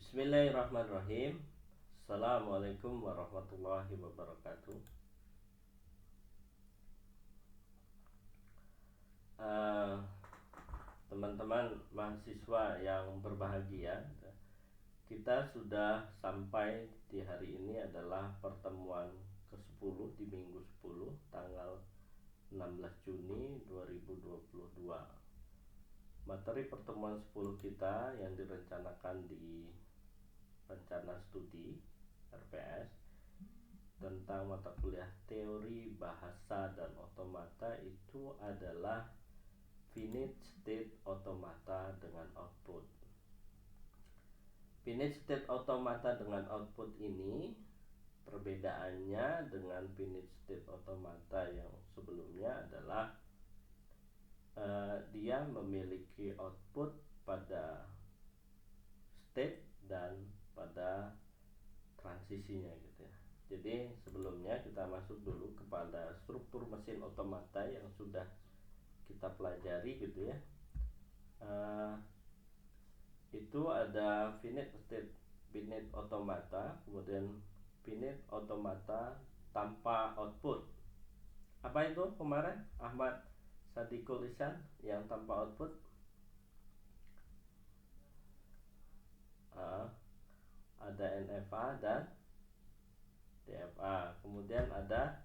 Bismillahirrahmanirrahim. Assalamualaikum warahmatullahi wabarakatuh. Teman-teman mahasiswa yang berbahagia, kita sudah sampai di hari ini adalah pertemuan ke-10 di minggu 10 tanggal 16 Juni 2022. Materi pertemuan 10 kita yang direncanakan di rencana studi RPS tentang mata kuliah teori bahasa dan otomata itu adalah finite state automata dengan output. Finite state automata dengan output ini perbedaannya dengan finite state automata yang sebelumnya adalah dia memiliki output pada state dan pada transisinya gitu ya. Jadi sebelumnya kita masuk dulu kepada struktur mesin otomata yang sudah kita pelajari gitu ya. Itu ada finite automata, kemudian finite automata tanpa output. Apa itu kemarin Ahmad Sadiqul Ihsan yang tanpa output? Ada NFA dan DFA, kemudian ada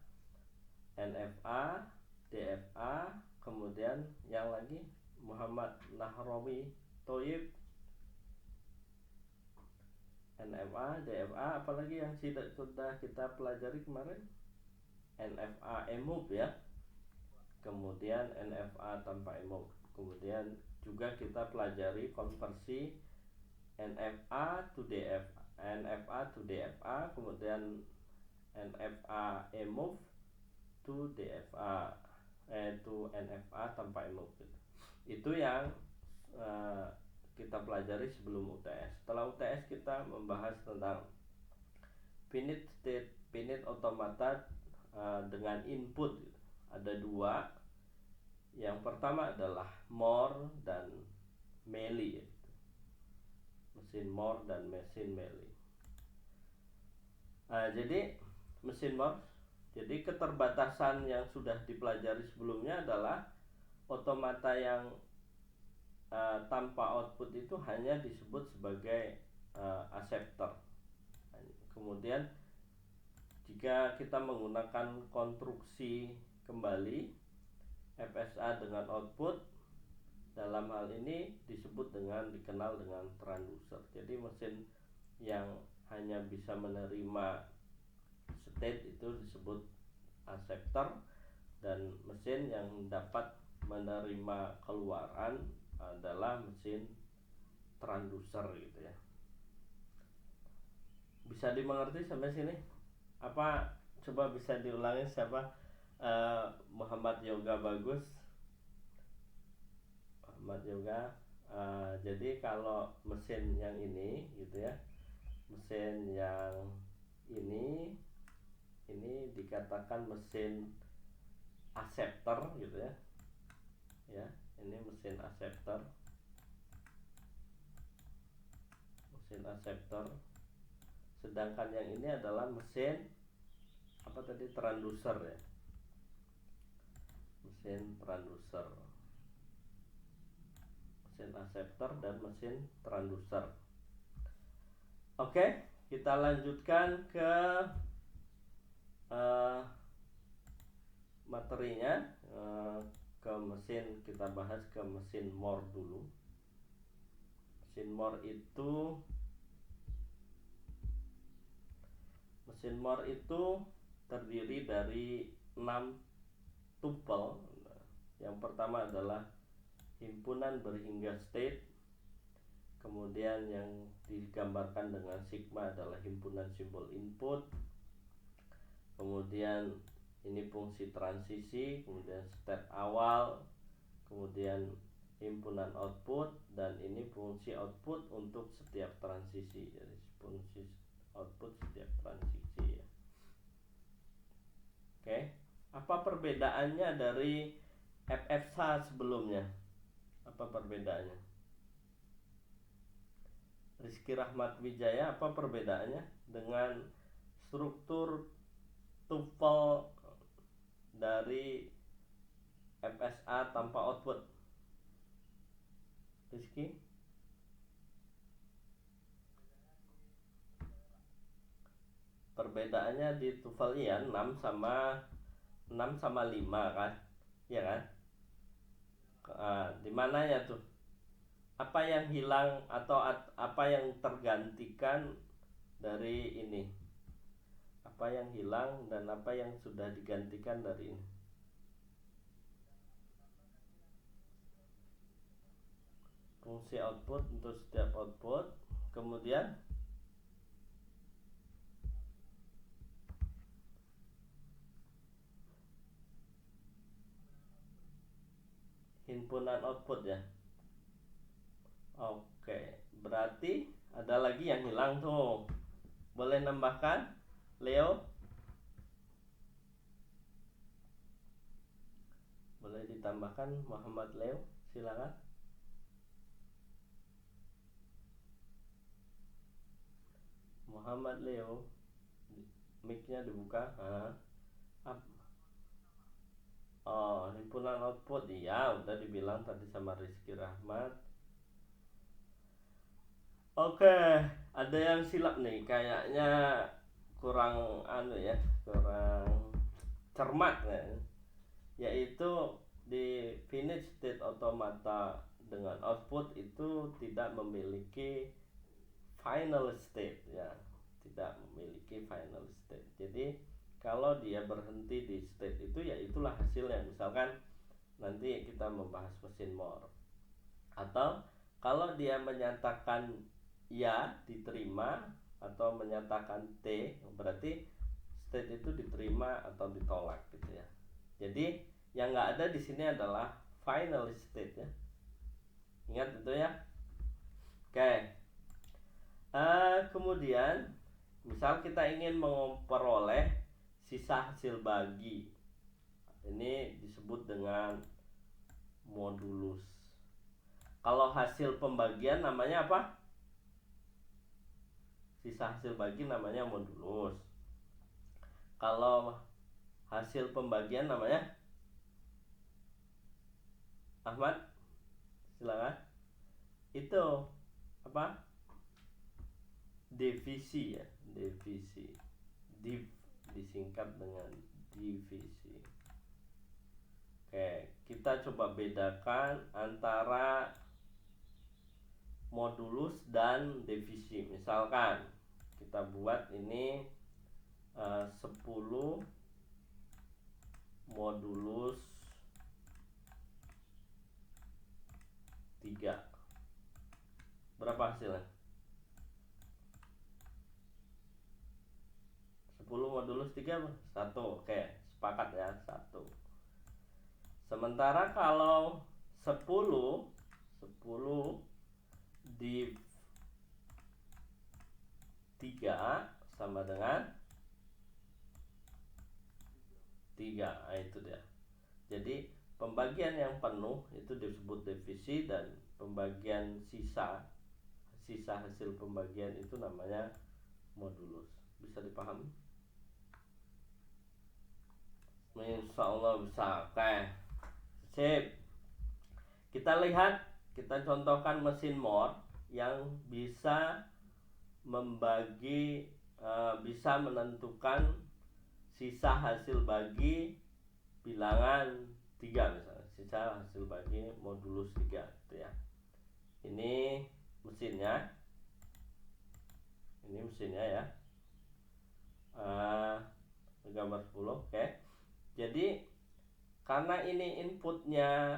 NFA, DFA, kemudian yang lagi Muhammad Nahrawi Thoyib, NFA, DFA, apalagi yang sudah kita pelajari kemarin? NFA EMUV ya, kemudian NFA tanpa EMUV, kemudian juga kita pelajari konversi NFA to DFA, NFA to DFA, kemudian NFA EMUV to DFA, to NFA tanpa EMUV. Itu yang kita pelajari sebelum UTS. Setelah UTS kita membahas tentang finite automata dengan input. Ada dua. Yang pertama adalah Moore dan Mealy, mesin Moore dan mesin Mealy. Jadi mesin Moore, jadi keterbatasan yang sudah dipelajari sebelumnya adalah otomata yang tanpa output itu hanya disebut sebagai acceptor. Kemudian jika kita menggunakan konstruksi kembali FSA dengan output, dalam hal ini dikenal dengan transducer. Jadi mesin yang hanya bisa menerima state itu disebut acceptor, dan mesin yang dapat menerima keluaran adalah mesin transducer gitu ya. Bisa dimengerti sampai sini? Apa coba bisa diulangi siapa? Muhammad Yoga Bagus. Muhammad Yoga. Jadi kalau mesin yang ini gitu ya, mesin yang ini dikatakan mesin acceptor gitu ya. Ya, ini mesin acceptor. Mesin acceptor. Sedangkan yang ini adalah mesin apa tadi, transducer ya. Mesin transducer. Mesin acceptor dan mesin transducer. Oke, kita lanjutkan ke materinya, ke mesin. Kita bahas ke mesin Moore dulu. Mesin Moore itu terdiri dari 6 tupel. Yang pertama adalah himpunan berhingga state. Kemudian yang digambarkan dengan sigma adalah himpunan simbol input. Kemudian ini fungsi transisi, kemudian step awal, kemudian himpunan output, dan ini fungsi output untuk setiap transisi. Jadi fungsi output setiap transisi ya. Oke, apa perbedaannya dari FFSA sebelumnya? Apa perbedaannya? Rizky Rahmat Wijaya, apa perbedaannya dengan struktur tuple dari FSA tanpa output? Rizky? Perbedaannya di tuple ya 6 sama 5 kan? Iya kan? Di mana ya tuh? Apa yang hilang atau apa yang tergantikan dari ini? Apa yang hilang dan apa yang sudah digantikan dari ini? Fungsi output untuk setiap output. Kemudian himpunan output ya. Oke, berarti ada lagi yang hilang tuh. Boleh nambahkan, Leo? Boleh ditambahkan, Muhammad Leo, silakan. Muhammad Leo, mic-nya dibuka. Oh, himpunan output, iya udah dibilang tadi sama Rizky Rahmat. Oke, ada yang silap nih, kayaknya kurang kurang cermat ya. Yaitu di finish state automata dengan output itu tidak memiliki final state ya, tidak memiliki final state. Jadi kalau dia berhenti di state itu ya itulah hasilnya. Misalkan nanti kita membahas mesin Moore, atau kalau dia menyatakan ya diterima atau menyatakan T, berarti state itu diterima atau ditolak gitu ya. Jadi yang nggak ada di sini adalah final state ya. Ingat itu ya. Oke. Kemudian misal kita ingin memperoleh sisa hasil bagi, ini disebut dengan modulus. Kalau hasil pembagian namanya apa? Sisa hasil bagi namanya modulus. Kalau hasil pembagian namanya Ahmad, silakan. Itu apa? Divisi ya, divisi. Div disingkat dengan divisi. Oke, kita coba bedakan antara modulus dan divisi. Misalkan kita buat ini 10 modulus 3. Berapa hasilnya? 10 modulus 3 1. Oke, sepakat ya, 1. Sementara kalau 10 div 3 sama dengan 3. Nah, itu dia. Jadi pembagian yang penuh itu disebut divisi, dan pembagian sisa hasil pembagian itu namanya modulus. Bisa dipahami? Insya Allah bisa. Oke, sip. Kita lihat, kita contohkan mesin Moore yang bisa membagi, bisa menentukan sisa hasil bagi bilangan 3 misalnya. Sisa hasil bagi modulus 3 gitu ya. Ini mesinnya. Ini mesinnya ya. Gambar 10. Oke. Jadi karena ini inputnya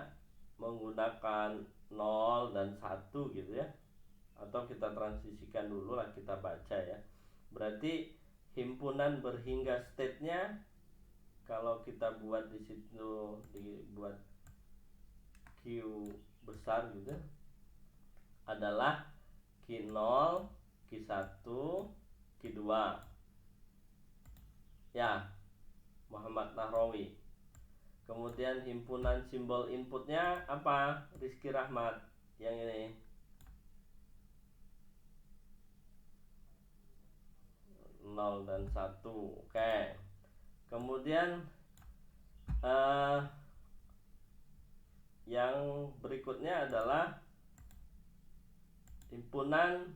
menggunakan 0 dan 1 gitu ya, atau kita transisikan dulu lah, kita baca ya. Berarti himpunan berhingga state-nya kalau kita buat di situ, dibuat Q besar gitu adalah Q0, Q1, Q2 ya, Muhammad Nahrawi. Kemudian himpunan simbol inputnya apa? Rizky Rahmat. Yang ini 0 dan 1. Oke. Kemudian yang berikutnya adalah himpunan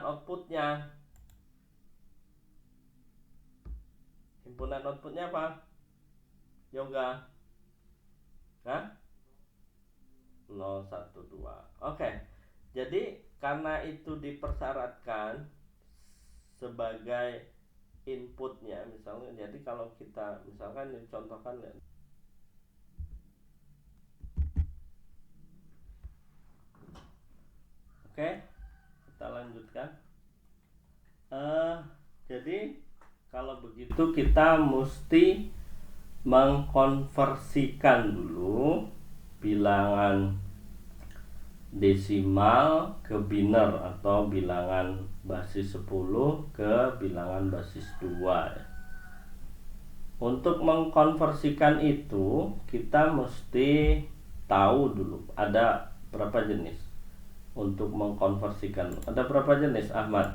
outputnya. Himpunan outputnya apa? Yoga? Hah? 0, 1, 2. Oke. Jadi karena itu dipersyaratkan sebagai inputnya, misalnya, jadi kalau kita misalkan contohkan ya. Oke, kita lanjutkan. Jadi kalau begitu kita mesti mengkonversikan dulu bilangan desimal ke biner atau bilangan basis 10 ke bilangan basis 2 ya. Untuk mengkonversikan itu kita mesti tahu dulu ada berapa jenis. Untuk mengkonversikan ada berapa jenis, Ahmad?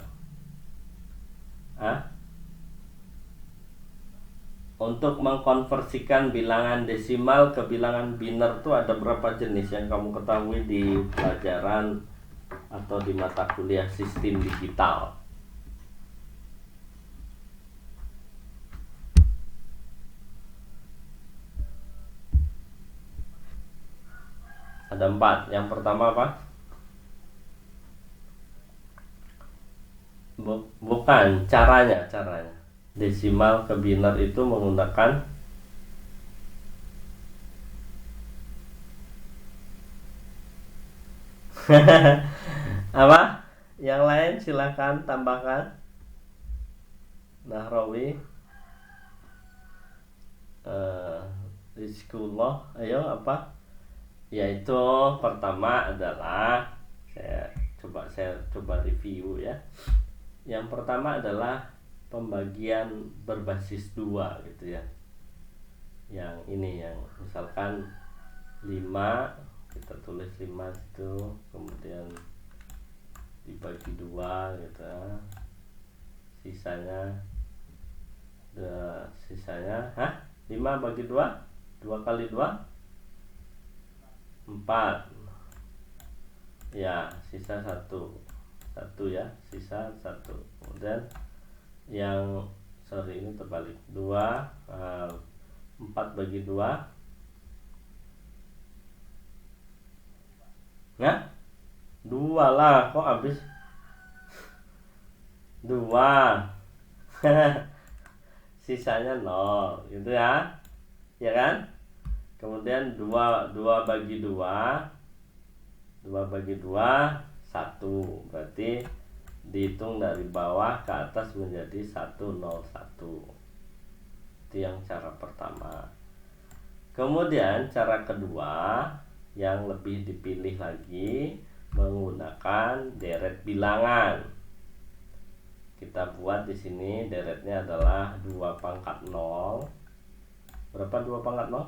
Untuk mengkonversikan bilangan desimal ke bilangan biner itu ada berapa jenis yang kamu ketahui di pelajaran atau di mata kuliah sistem digital? Ada 4. Yang pertama apa? Bukan, caranya. Desimal ke biner itu menggunakan apa? Yang lain silakan tambahkan. Nahrawi, Rizkullah, ayo apa? Yaitu pertama adalah saya coba review ya. Yang pertama adalah pembagian berbasis 2 gitu ya. Yang ini yang misalkan 5, kita tulis 5 itu kemudian dibagi 2 gitu ya. Sisanya 5 bagi 2, 2 kali 2 4 ya, sisa 1 ya, sisa 1. Kemudian yang ini terbalik 2, 4 bagi 2 nah 2 lah, kok habis 2 sisanya 0 gitu ya kan. Kemudian 2 bagi 2 1, berarti dihitung dari bawah ke atas menjadi 101. Itu yang cara pertama. Kemudian cara kedua yang lebih dipilih lagi menggunakan deret bilangan. Kita buat di sini deretnya adalah 2 pangkat 0. Berapa 2 pangkat 0?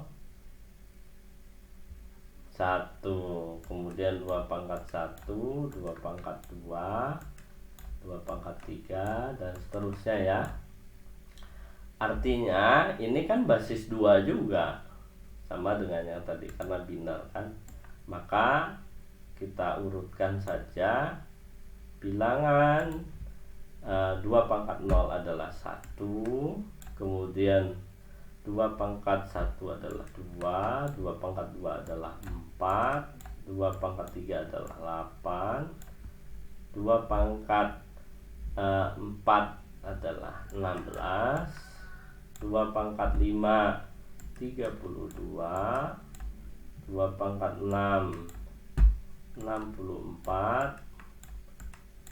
1. Kemudian 2 pangkat 1, 2 pangkat 2, 2 pangkat 3 dan seterusnya ya. Artinya ini kan basis 2 juga, sama dengan yang tadi karena biner kan. Maka kita urutkan saja bilangan 2 pangkat 0 adalah 1, kemudian 2 pangkat 1 adalah 2, 2 pangkat 2 adalah 4, 2 pangkat 3 adalah 8, 2 pangkat 4 adalah 16, 2 pangkat 5 32, 2 pangkat 6 64,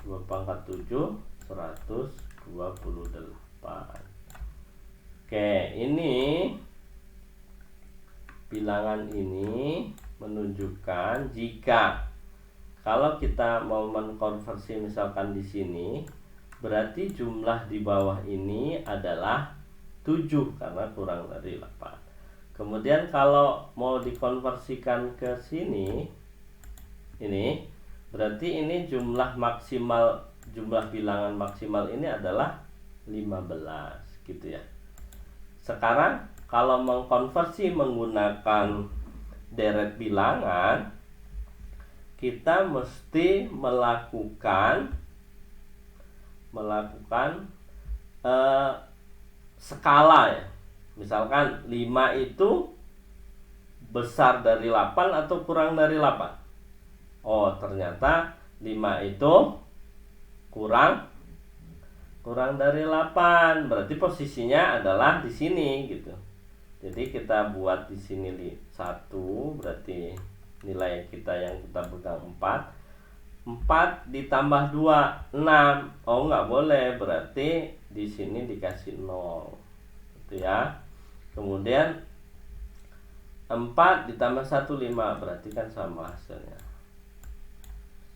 2 pangkat 7 128. Oke, ini bilangan ini menunjukkan jika kalau kita mau mengkonversi misalkan di sini, berarti jumlah di bawah ini adalah 7 karena kurang dari 8. Kemudian kalau mau dikonversikan ke sini, ini berarti ini jumlah maksimal jumlah bilangan maksimal ini adalah 15 gitu ya. Sekarang kalau mengkonversi menggunakan deret bilangan, kita mesti melakukan skala ya. Misalkan 5 itu besar dari 8 atau kurang dari 8. Oh, ternyata 5 itu kurang dari 8. Berarti posisinya adalah di sini gitu. Jadi kita buat di sini 1, berarti nilai kita yang kita pegang 4. 4 ditambah 2, 6. Oh, nggak boleh, berarti di sini dikasih 0. Gitu ya. Kemudian 4 ditambah 1, 5, berarti kan sama hasilnya.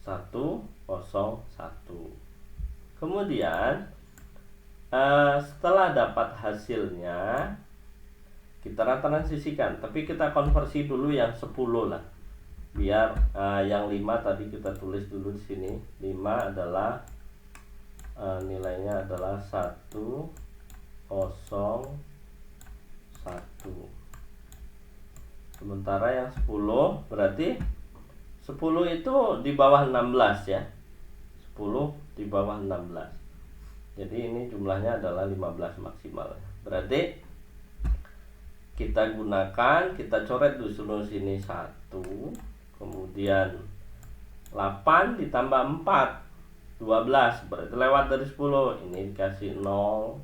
1, 0, 1. Kemudian setelah dapat hasilnya, kita transisikan, tapi kita konversi dulu yang 10 lah. Biar yang 5 tadi kita tulis dulu di sini. 5 adalah nilainya adalah 1, 0, 1. Sementara yang 10 berarti 10 itu di bawah 16 ya. 10 di bawah 16. Jadi ini jumlahnya adalah 15 maksimal. Berarti kita gunakan, kita coret dulu sini 1, kemudian 8 ditambah 4, 12, berarti lewat dari 10. Ini dikasih 0.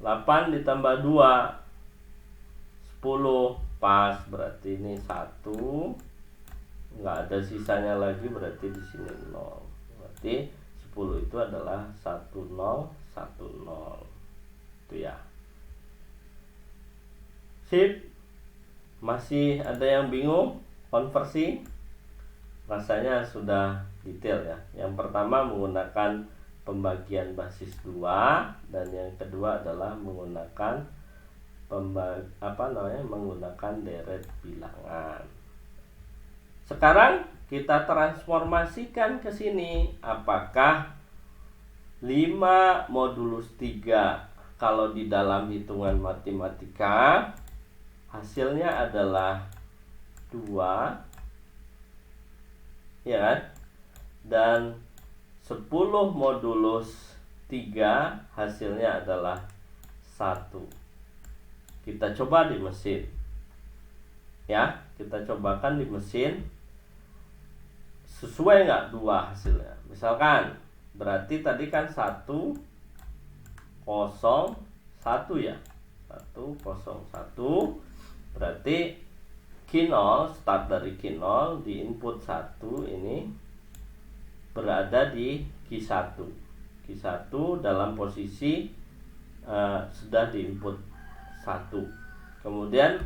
8 ditambah 2, 10, pas, berarti ini 1. Nggak ada sisanya lagi, berarti di sini 0. Berarti 10 itu adalah 1010. Itu ya. Sip. Masih ada yang bingung konversi? Rasanya sudah detail ya. Yang pertama menggunakan pembagian basis 2, dan yang kedua adalah menggunakan menggunakan deret bilangan. Sekarang kita transformasikan ke sini. Apakah 5 modulus 3 kalau di dalam hitungan matematika hasilnya adalah 2, ya kan? Dan 10 modulus 3 hasilnya adalah 1. Kita coba di mesin. Ya, kita cobakan di mesin. Sesuai nggak 2 hasilnya? Misalkan, berarti tadi kan 1, 0, 1 ya. 1, 0, 1. Berarti Q0, start dari Q0 di input 1 ini berada di Q1. Q1 dalam posisi sudah di input 1. Kemudian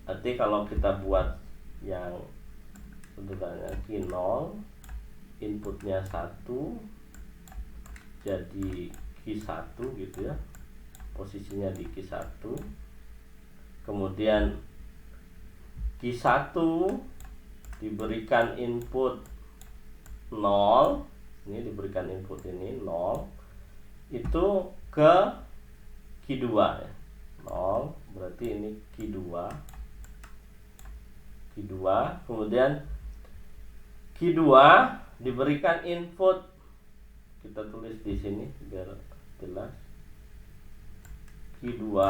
nanti kalau kita buat yang bentukannya Q0, inputnya 1, jadi Q1 gitu ya, posisinya di Q1. Kemudian Q1 diberikan input 0, ini diberikan input ini 0, itu ke Q2 ya. 0 berarti ini Q2. Kemudian Q2 diberikan input, kita tulis di sini biar jelas. Q2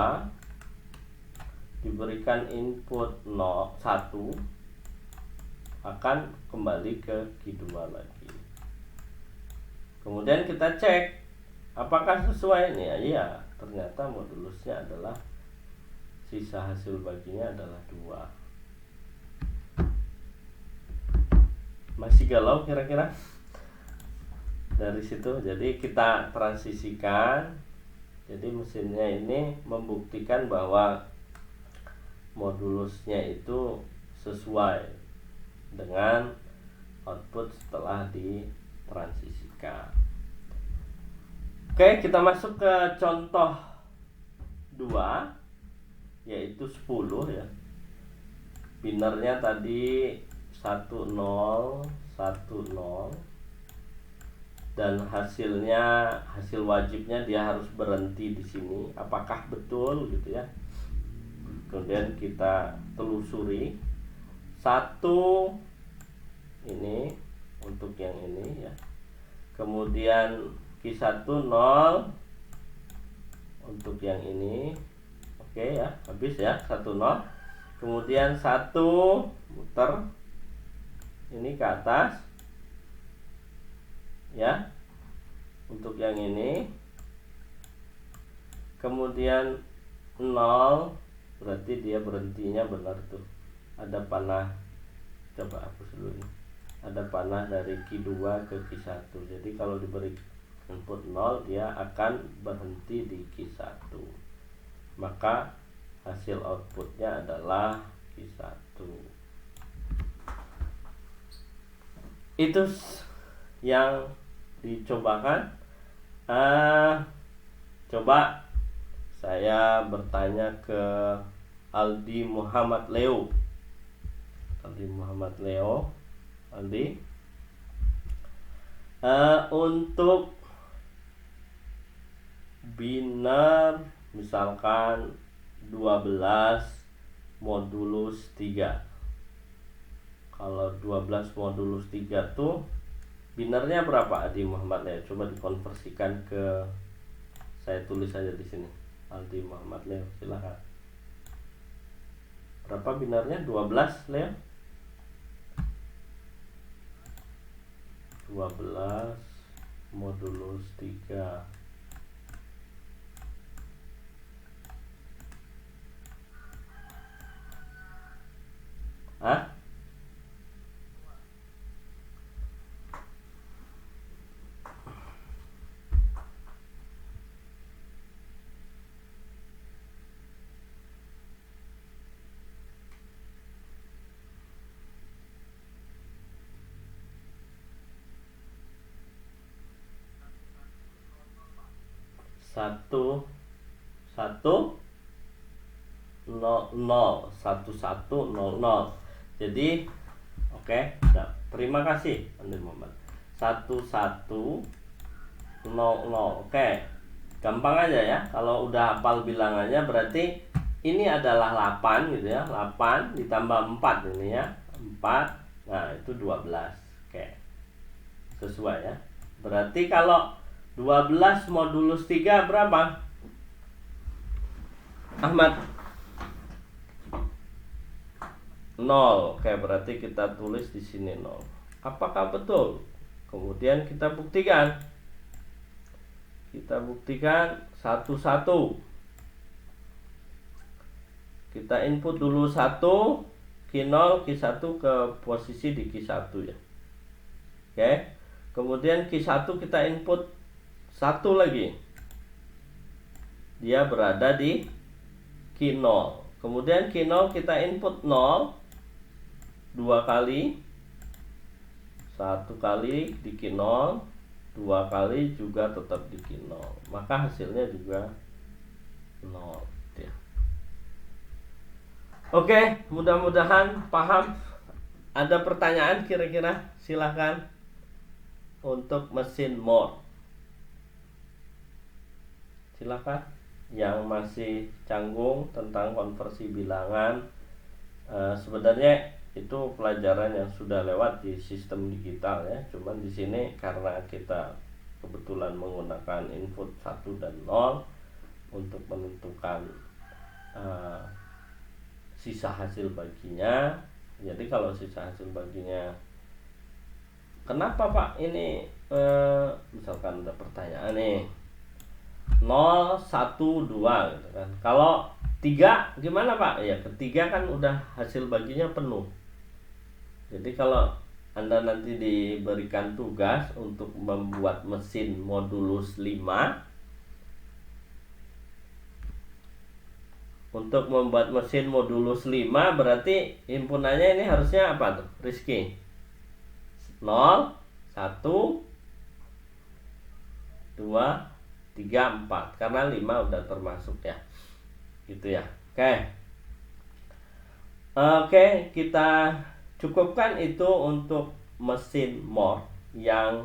diberikan input 1 akan kembali ke Q2 lagi. Kemudian kita cek apakah sesuai ini. Ya, ternyata modulusnya adalah sisa hasil baginya adalah 2. Masih galau kira-kira? Dari situ jadi kita transisikan. Jadi mesinnya ini membuktikan bahwa modulusnya itu sesuai dengan output setelah ditransisikan. Oke, kita masuk ke contoh 2, yaitu 10 ya. Binernya tadi 1010. dan hasil wajibnya dia harus berhenti di sini, apakah betul gitu ya. Kemudian kita telusuri satu ini untuk yang ini ya, kemudian Q1 0 untuk yang ini. Oke ya, habis ya 1 0. Kemudian 1 muter ini ke atas ya untuk yang ini. Kemudian 0 berarti dia berhentinya benar tuh, ada panah, coba hapus dulu ini, ada panah dari Q2 ke Q1. Jadi kalau diberi input 0 dia akan berhenti di Q1, maka hasil outputnya adalah Q1. Itu yang dicobakan. Coba saya bertanya ke Aldi Muhammad Leo. Aldi, untuk biner misalkan 12 modulus 3. Kalau 12 modulus 3 tuh binernya berapa Aldi Muhammad Leo? Coba dikonversikan ke, saya tulis saja di sini. Aldi Muhammad Leo, silakan. Berapa binarnya? 12 Leo? 12 modulus 3. Hah? Satu 1100. Jadi oke, nah, terima kasih Andi Muhammad. 1100. Oke, gampang aja ya. Kalau udah hafal bilangannya berarti ini adalah 8 gitu ya. 8 ditambah 4 ini ya, 4. Nah itu 12. Oke, sesuai ya. Berarti kalau 12 modulus 3 berapa? Ahmad? 0. Oke, berarti kita tulis di sini 0. Apakah betul? Kemudian kita buktikan. Satu-satu. Kita input dulu 1 Q0 Q1 ke posisi di Q1 ya. Oke. Kemudian Q1 kita input 1 lagi. Dia berada di Q0. Kemudian Q0 kita input 0 2 kali. 1 kali di Q0, 2 kali juga tetap di Q0. Maka hasilnya juga 0 ya. Oke, mudah-mudahan paham. Ada pertanyaan kira-kira? Silahkan untuk mesin Moore. Silakan yang masih canggung tentang konversi bilangan. Sebenarnya itu pelajaran yang sudah lewat di sistem digital ya. Cuman di sini karena kita kebetulan menggunakan input 1 dan 0 untuk menentukan sisa hasil baginya. Jadi kalau sisa hasil baginya, kenapa Pak ini misalkan ada pertanyaan nih 0, 1, 2 gitu kan. Kalau 3 gimana Pak? Ya ketiga kan udah hasil baginya penuh. Jadi kalau Anda nanti diberikan tugas untuk membuat mesin modulus 5, untuk membuat mesin modulus 5 berarti himpunannya ini harusnya apa tuh Rizky? 0, 1, 2, 3, 4. Karena 5 udah termasuk ya. Gitu ya. Oke, kita cukupkan itu untuk mesin Moore yang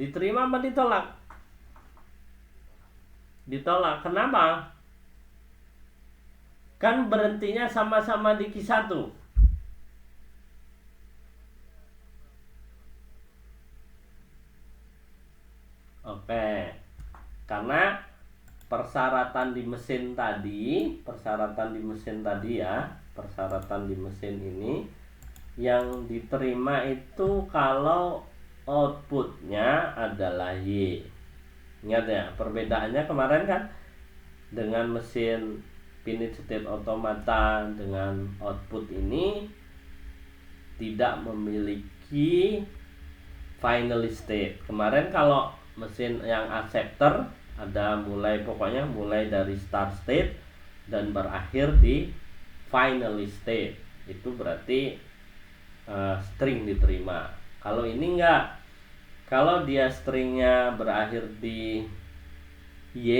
Diterima apa ditolak? Ditolak. Kenapa? Kan berhentinya sama-sama di Q1. Oke. Karena persyaratan di mesin tadi ya, persyaratan di mesin ini yang diterima itu kalau outputnya adalah Y. Ingat ya, perbedaannya kemarin kan dengan mesin finite state automata dengan output ini tidak memiliki final state. Kemarin kalau mesin yang acceptor ada pokoknya mulai dari start state dan berakhir di final state. Itu berarti string diterima. Kalau ini enggak. Kalau dia stringnya berakhir di Y,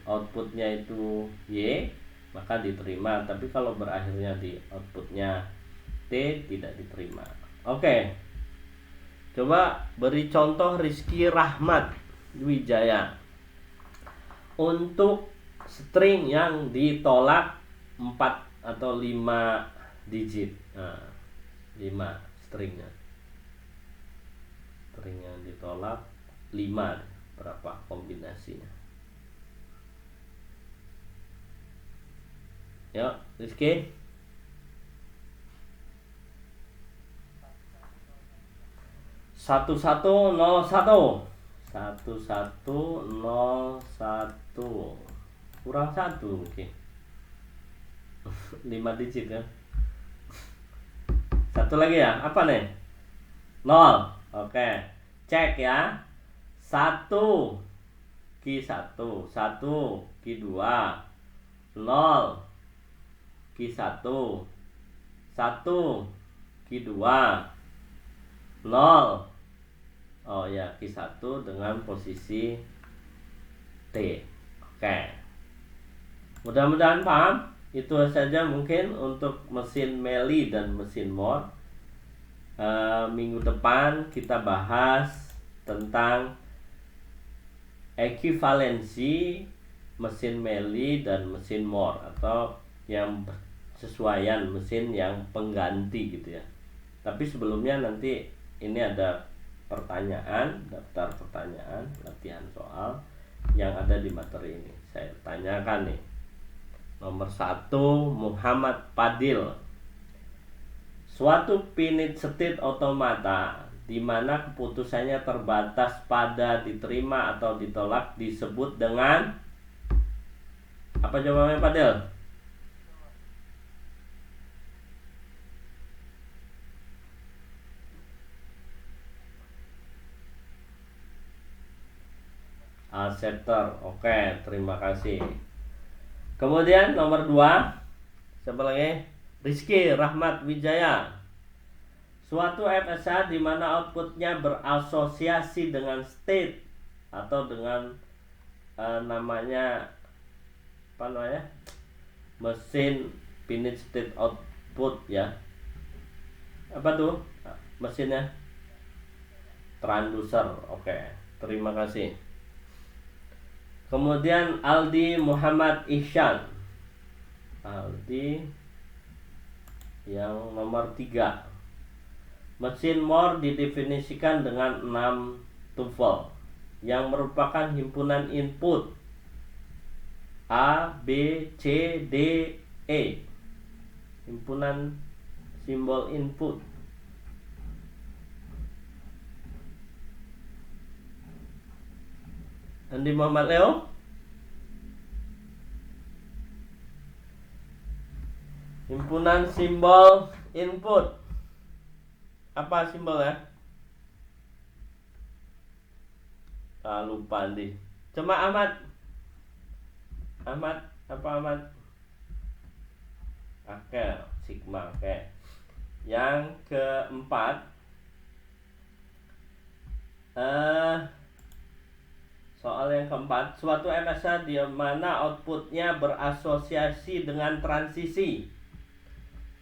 outputnya itu Y, maka diterima. Tapi kalau berakhirnya di outputnya T, tidak diterima. Oke. Coba beri contoh Rizky Rahmat Wijaya untuk string yang ditolak 4 atau 5 digit. 5 stringnya. String yang ditolak 5, berapa kombinasinya? Yuk, Rizky. 1101 kurang 1 mungkin. 5 digit ya. Satu lagi ya, apa nih? 0. Oke, cek ya. 1 Q1, 1 Q2, 0 Q1, 1 Q2, 0. Oh ya, Q1 dengan posisi T. Oke. Mudah-mudahan paham. Itu saja mungkin untuk mesin Meili dan mesin Moore. Minggu depan kita bahas tentang ekuivalensi mesin Meili dan mesin Moore, atau yang sesuaian mesin yang pengganti gitu ya. Tapi sebelumnya nanti ini ada pertanyaan, daftar pertanyaan, latihan soal yang ada di materi ini. Saya tanyakan nih. Nomor 1, Muhammad Padil. Suatu finite state automata di mana keputusannya terbatas pada diterima atau ditolak disebut dengan apa jawabannya, Padil? Acceptor. Oke, terima kasih. Kemudian nomor 2, siapa lagi? Rizky Rahmat Wijaya. Suatu FSA di mana outputnya berasosiasi dengan state atau dengan namanya mesin finite state output ya. Apa tuh mesinnya? Transducer. Oke, terima kasih. Kemudian Aldi Muhammad Ihsan. Aldi yang nomor 3. Mesin Moore didefinisikan dengan 6 tuple yang merupakan himpunan input A, B, C, D, E. Himpunan simbol input. Andi Muhammad Leo. Himpunan simbol input. Apa simbolnya? Lupa Andi. Cuma Ahmad. Apa Ahmad? Oke, sigma. Oke. Yang keempat, soal yang keempat, suatu MSA di mana outputnya berasosiasi dengan transisi.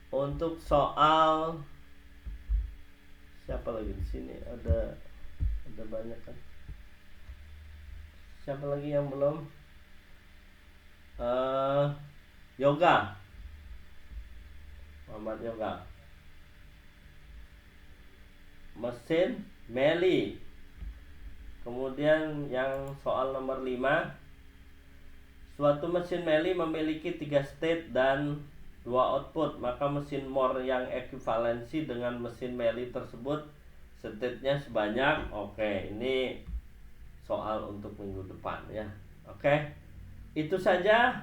Untuk soal siapa lagi di sini? Ada Udah banyak kan. Siapa lagi yang belum? Yoga, Muhammad Yoga. Mesin Meli. Kemudian yang soal nomor 5, suatu mesin Meli memiliki 3 state dan 2 output, maka mesin Moore yang ekuivalensi dengan mesin Meli tersebut state-nya sebanyak. Oke, ini soal untuk minggu depan ya. Oke, itu saja.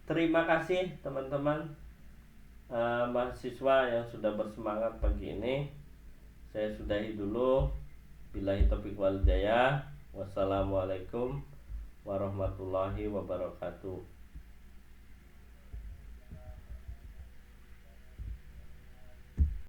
Terima kasih teman-teman mahasiswa yang sudah bersemangat pagi ini. Saya sudahi dulu. Billahi taufiq wal hidayah. Wassalamualaikum warahmatullahi wabarakatuh.